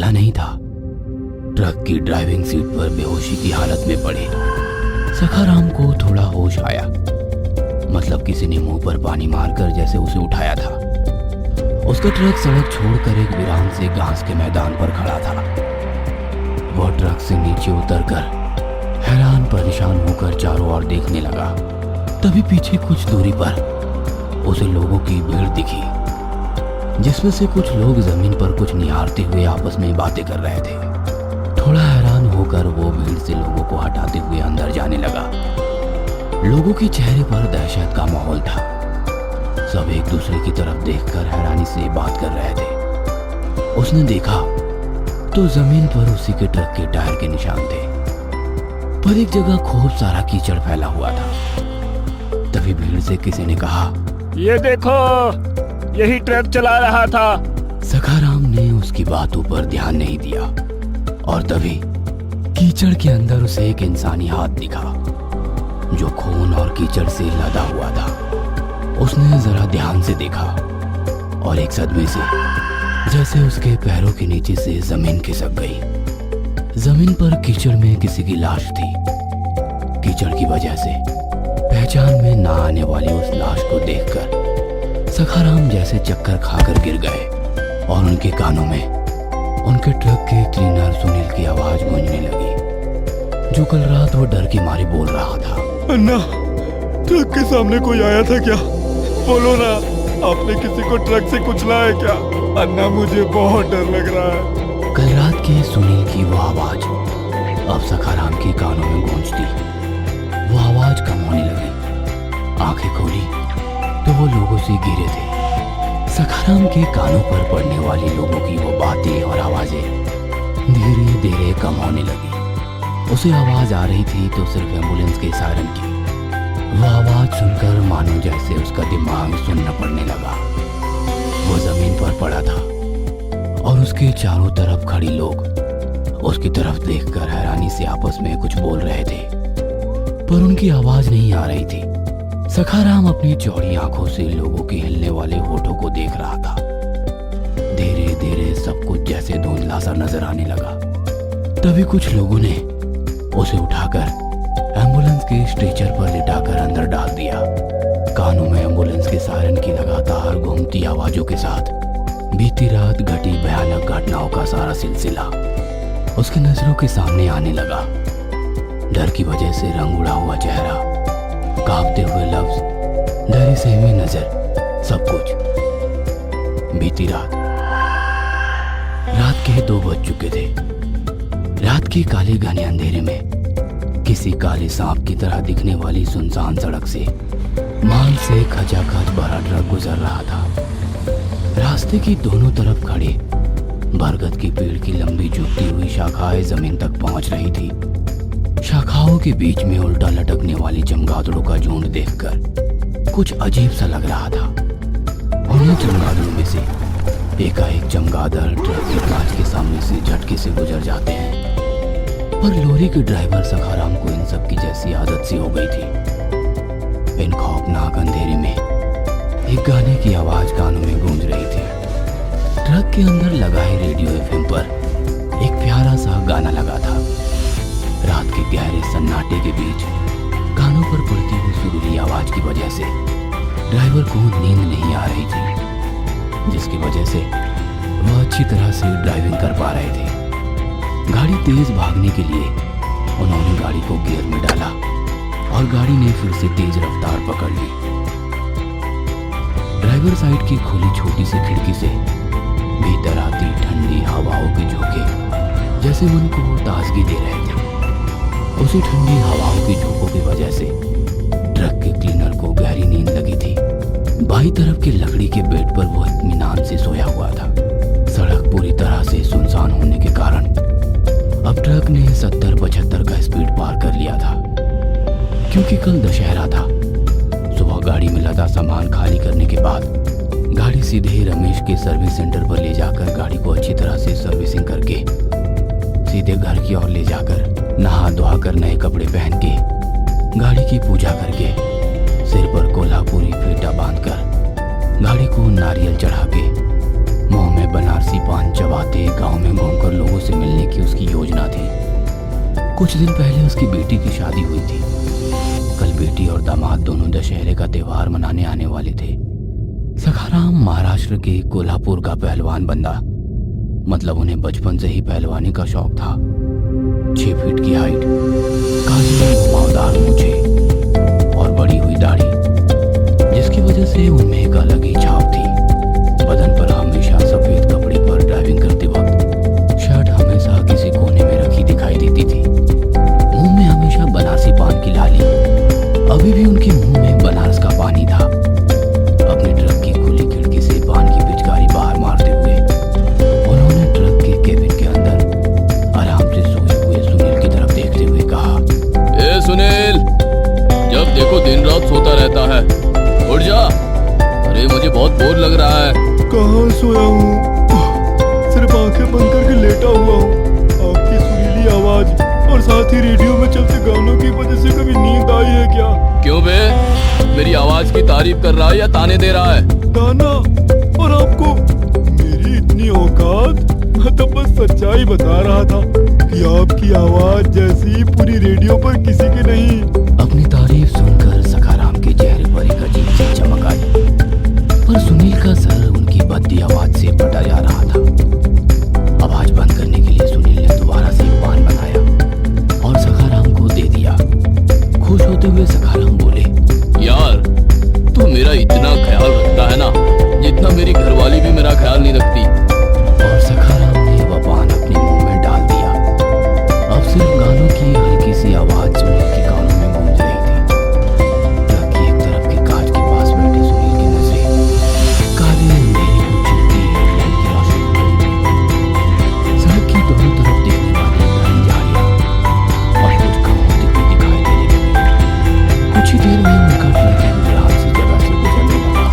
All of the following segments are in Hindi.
भला नहीं था। ट्रक की ड्राइविंग सीट पर बेहोशी की हालत में पड़े सखाराम को थोड़ा होश आया। मतलब किसी ने मुंह पर पानी मारकर जैसे उसे उठाया था। उसका ट्रक सड़क छोड़कर एक वीरान से घास के मैदान पर खड़ा था। वह ट्रक से नीचे उतरकर हैरान परेशान होकर चारों ओर देखने लगा। तभी पीछे कुछ दूरी पर उसे लोगों की भीड़ दिखी, जिसमें से कुछ लोग जमीन पर कुछ निहारते हुए आपस में बातें कर रहे थे। थोड़ा हैरान होकर वो भीड़ से लोगों को हटाते हुए अंदर जाने लगा। लोगों के चेहरे पर दहशत का माहौल था। सब एक दूसरे की तरफ देखकर हैरानी से बात कर रहे थे। उसने देखा तो जमीन पर उसी के ट्रक के टायर के निशान थे, पर एक जगह खूब सारा कीचड़ फैला हुआ था। तभी भीड़ से किसी ने कहा, ये देखो, यही ट्रक चला रहा था। सखाराम ने उसकी बातों पर ध्यान नहीं दिया और तभी कीचड़ के अंदर उसे एक इंसानी हाथ दिखा, जो खून और कीचड़ से लदा हुआ था। उसने जरा ध्यान से देखा और एक सदमे से जैसे उसके पैरों के नीचे से जमीन खिसक गई। जमीन पर कीचड़ में किसी की लाश थी। कीचड़ की वजह से पहचान में ना आने वाली उस लाश को देखकर सखाराम जैसे चक्कर खाकर गिर गए और उनके कानों में उनके ट्रक के क्लीनर सुनील की आवाज गूंजने लगी, जो कल रात वो डर के मारे बोल रहा था। अन्ना, ट्रक के सामने कोई आया था क्या? बोलो ना, आपने किसी को ट्रक से कुचला है क्या? अन्ना, मुझे बहुत डर लग रहा है। कल रात की सुनील की वो आवाज अब सखाराम के कानों में गूंजती। वो आवाज कम होने लगी। आंखें खोली तो वो लोगों से घिरे थे। सखाराम के कानों पर पड़ने वाली लोगों की वो बातें और आवाजें धीरे धीरे कम होने लगी। उसे आवाज आ रही थी तो सिर्फ एम्बुलेंस के सायरन की। वो आवाज सुनकर मानो जैसे उसका दिमाग सुनना पड़ने लगा। वो जमीन पर पड़ा था और उसके चारों तरफ खड़ी लोग उसकी तरफ देखकर हैरानी से आपस में कुछ बोल रहे थे, पर उनकी आवाज नहीं आ रही थी। सखाराम अपनी चौड़ी आंखों से लोगों के हिलने वाले होठों को देख रहा था। धीरे धीरे सब कुछ जैसे धुंधला सा नजर आने लगा। तभी कुछ लोगों ने उसे उठाकर एम्बुलेंस के स्ट्रेचर पर लिटाकर अंदर डाल दिया। कानों में एम्बुलेंस के सायरन की लगातार घूमती आवाजों के साथ बीती रात घटी भयानक घटनाओं का सारा सिलसिला उसकी नजरों के सामने आने लगा। डर की वजह से रंग उड़ा हुआ चेहरा, कांपते हुए लफ्ज, डरी सहमी नजर, सब कुछ। बीती रात के 2 बज चुके थे। रात के काले घने अंधेरे में किसी काले सांप की तरह दिखने वाली सुनसान सड़क से माल से खचाखच भरा ट्रक गुजर रहा था। रास्ते की दोनों तरफ खड़े बरगद की पेड़ की लंबी झुकती हुई शाखाएं जमीन तक पहुंच रही थी। शाखाओं के बीच में उल्टा लटकने वाली चमगादड़ों का झुंड देखकर कुछ अजीब सा लग रहा था। उन्हीं चमगादड़ों में से एकाएक चमगादड़ ट्रक के कांच के सामने से झटके से गुजर जाते हैं, पर लॉरी के ड्राइवर सखाराम को इन सब की जैसी आदत सी हो गई थी। इन खौफनाक अंधेरे में एक गाने की आवाज कानों में गूंज रही थी। ट्रक के अंदर लगाए रेडियो एफएम पर एक प्यारा सा गाना लगा था। रात के गहरे सन्नाटे के बीच कानों पर पड़ती हुई सुरीली आवाज की वजह से ड्राइवर को नींद नहीं आ रही थी, जिसकी वजह से वह अच्छी तरह से ड्राइविंग कर पा रहे थे। गाड़ी तेज भागने के लिए उन्होंने गाड़ी को गियर में डाला और गाड़ी ने फिर से तेज रफ्तार पकड़ ली। ड्राइवर साइड की खुली छोटी सी खिड़की से भीतर आती ठंडी हवाओं के झोंके जैसे मन को ताजगी दे रहे थे। उसी ठंडी हवाओं के झोंकों की वजह से ट्रक के क्लीनर को गहरी नींद लगी थी। बाईं तरफ के लकड़ी के बेड पर वो इत्मीनान से सोया हुआ था। सड़क पूरी तरह से सुनसान होने के कारण अब ट्रक ने 70-75 का स्पीड पार कर लिया था। क्योंकि कल दशहरा था, सुबह गाड़ी में लदा सामान खाली करने के बाद गाड़ी सीधे रमेश के सर्विस सेंटर पर ले जाकर गाड़ी को अच्छी तरह से सर्विसिंग करके सीधे घर की ओर ले जाकर नहा धोआ कर नए कपड़े पहन के गाड़ी की पूजा करके सिर पर कोल्हापुरी फेटा बांधकर गाड़ी को नारियल चढ़ा के मुंह में बनारसी बनारसी पान चबाते गांव में घूमकर लोगों से मिलने की उसकी योजना थी। कुछ दिन पहले उसकी बेटी की शादी हुई थी। कल बेटी और दामाद दोनों दशहरे का त्योहार मनाने आने वाले थे। सखाराम महाराष्ट्र के कोल्हापुर का पहलवान बंदा, मतलब उन्हें बचपन से ही पहलवानी का शौक था। 6 फीट की हाइट, काली घुमावदार मूछे और बड़ी हुई दाढ़ी, जिसकी वजह से उनमें एक अलग ही छाप थी। बदन पर हमेशा सफेद कपड़े पर ड्राइविंग करते वक्त शर्ट हमेशा किसी कोने में रखी दिखाई देती थी। मुंह में हमेशा बनारसी पान की लाली, अभी भी उनके मुंह में बनारस का पानी था। अपने ट्रक की खुली खिड़की से पान की पिचकारी बाहर मारते हुए उन्होंने ट्रक के केबिन के अंदर आराम से सोए हुए सुनील की तरफ देखते हुए कहा, ए सुनील, जब देखो दिन रात सोता रहता है, उठ जा। अरे मुझे बहुत बोर लग रहा है। कहाँ सोया हूँ, सिर्फ आंखें बंद करके लेटा हुआ हूँ। आपकी सुरीली आवाज और साथ ही रेडियो में चलते गानों की वजह से कभी नींद आई है क्या? क्यों बे, मेरी आवाज की तारीफ कर रहा है या ताने दे रहा है? ताना? और आपको मेरी इतनी औकात? मैं तो बस सच्चाई बता रहा था कि आपकी आवाज जैसी पूरी रेडियो पर किसी की नहीं। अपनी तारीफ सुनकर सखाराम के चेहरे पर एक अजीब सी चमक आई, पर सुनील का सर उनकी भद्दी आवाज से फटा जा रहा था। आवाज बंद करने के लिए सुनील ने दोबारा से एक पान बनाया और सखाराम को दे दिया। खुश होते हुए सखाराम बोले, यार तू मेरा इतना ख्याल रखता है ना, जितना मेरी घरवाली भी मेरा ख्याल नहीं रखती। और सखाराम ने वह पान अपने मुंह में डाल दिया। अब सिर्फ गानों की हल्की सी आवाज सुनील के कानों में गूंज रही थी। ट्रक की एक तरफ के कांच के पास बैठे सुनील की नजरें काले अंधेरे को चुभती हेडलाइट की रोशनी में पड़ी। सड़क की दोनों तरफ दिखने वाली घनी झाड़ियां और कुछ कम होती हुई दिखाई देने लगी। कुछ ही देर में उनका ट्रक एक विराट सी जगह से गुजरने लगा।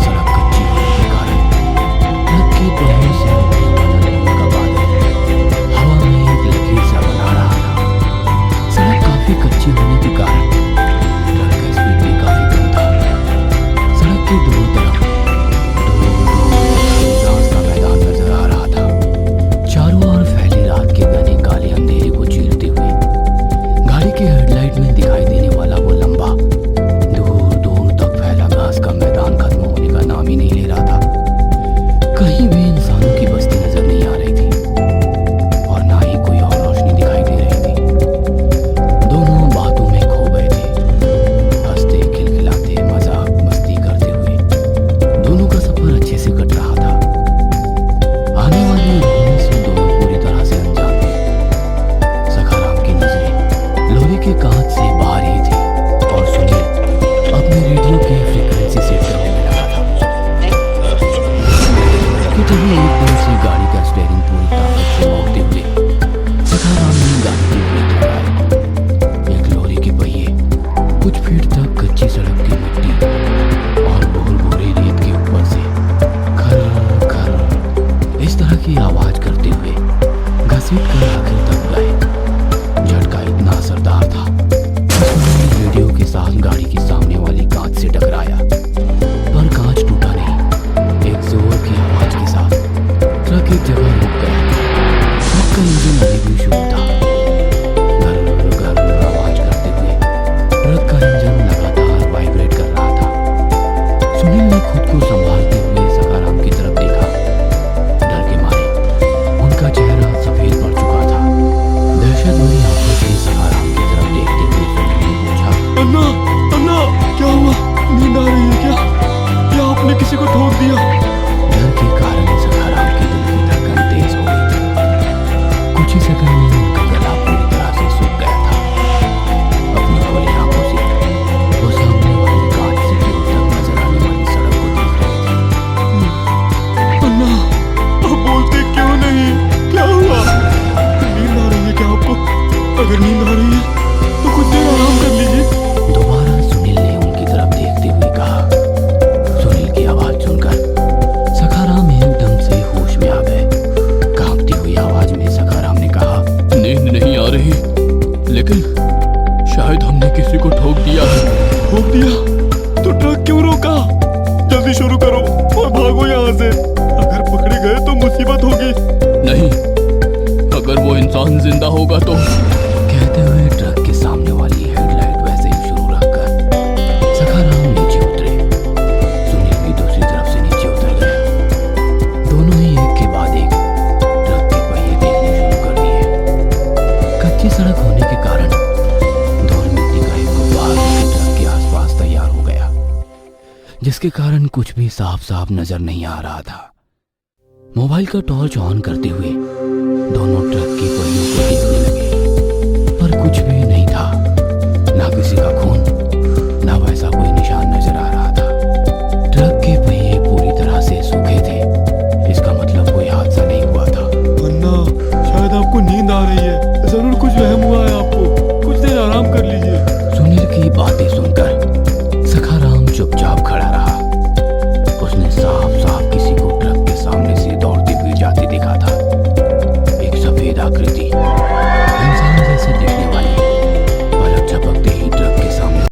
सड़क कच्ची होने के कारण ट्रक के पहियों से का बादल हवा में एक लकीर सा बना रहा था। सड़क काफी कच्ची होने के कारण ट्रक का स्पीड भी काफी कम था। सड़क के दोनों तरफ दूर घास का मैदान नजर आ रहा था। चारों ओर फैली रात के घने काले अंधेरे को चीरते हुए गाड़ी के हेडलाइट में दिखाई देने वाला वो लंबा दूर दूर तक फैला घास का मैदान खत्म होने का नाम ही नहीं ले रहा था। कहीं भी इंसानों की बस्ती नजर नहीं आ रही थी और ना ही कोई और रोशनी दिखाई दे रही थी। दोनों बातों में खो गए थे, हंसते खिलखिलाते मजाक मस्ती करते हुए दोनों का सफर अच्छे से कट रहा था। आने वाली रोहनी से दोनों पूरी तरह से अनजान थे। सखाराम की नजरें लोहे के कांच से बाहर ही थी और सुनील अपने रेडियो की फ्रीक्वेंसी सेट करने में लगा था कि तभी एकदम से गाड़ी का स्टीयरिंग पूरी ताकत से मोड़ते हुए सखाराम ने गाड़ी की ब्रेक लगाई। एक लॉरी के पहिए कुछ फीट तक कच्ची सड़क की मिट्टी और भूरे रेत के ऊपर से खर खर इस तरह की आवाज करते हुए घसीट कर आखिर तक गए। झटका इतना असरदार था कि सुनील रेडियो के साथ गाड़ी की सामने वाली कांच से टकराया, पर कांच टूटा नहीं। एक जोर की आवाज के साथ ट्रक एक जगह रुक गया। ट्रक का इंजन अभी भी शुरू था। घर घर आवाज करते हुए ट्रक का इंजन लगातार वाइब्रेट कर रहा था। सुनील ने खुद को संभालते हुए सखाराम की तरफ देखा। डर के मारे उनका चेहरा सफेद पड़ चुका था। दहशत भरी आंखों से सखाराम की तरफ देखते हुए सुनील ने पूछा, अन्ना, अन्ना, क्या हुआ? नींद आ रही है क्या? या आपने किसी को ठोक दिया? डर के कारण सखाराम की दिल की धड़कन तेज हो गई थी। कुछ ही सेकंड में उनका गला पूरी तरह से सूख गया था। अपनी खोली आंखों से वो सामने वाली कांच से दूर तक नजर आने वाली सड़क को देख रही थी। अन्ना, आप बोलते क्यों नहीं? क्या हुआ? नींद आ रही है क्या आपको? अगर नींद आ रही है तो कुछ देर आराम कर लीजिए। दोबारा सुनील ने उनकी तरफ देखते हुए कहा। सुनील की आवाज सुनकर सखाराम एकदम से होश में आ गए। कांपती हुई आवाज में सखाराम ने कहा, इंसान जिंदा होगा तो। कहते हुए ट्रक के सामने वाली हेडलाइट वैसे ही शुरू रखकर सखाराम नीचे उतरे। सुनील भी दूसरी तरफ से नीचे उतर गया। दोनों ही एक के बाद एक ट्रक के पहिए देखने शुरू कर दिए। कच्ची सड़क होने के कारण धूल मिट्टी का एक गुब्बार ट्रक के आसपास तैयार हो गया, जिसके कारण कुछ भी साफ साफ नजर नहीं आ रहा था। मोबाइल का टॉर्च ऑन करते हुए दोनों ट्रक के पहियों को देखने लगे, पर कुछ भी नहीं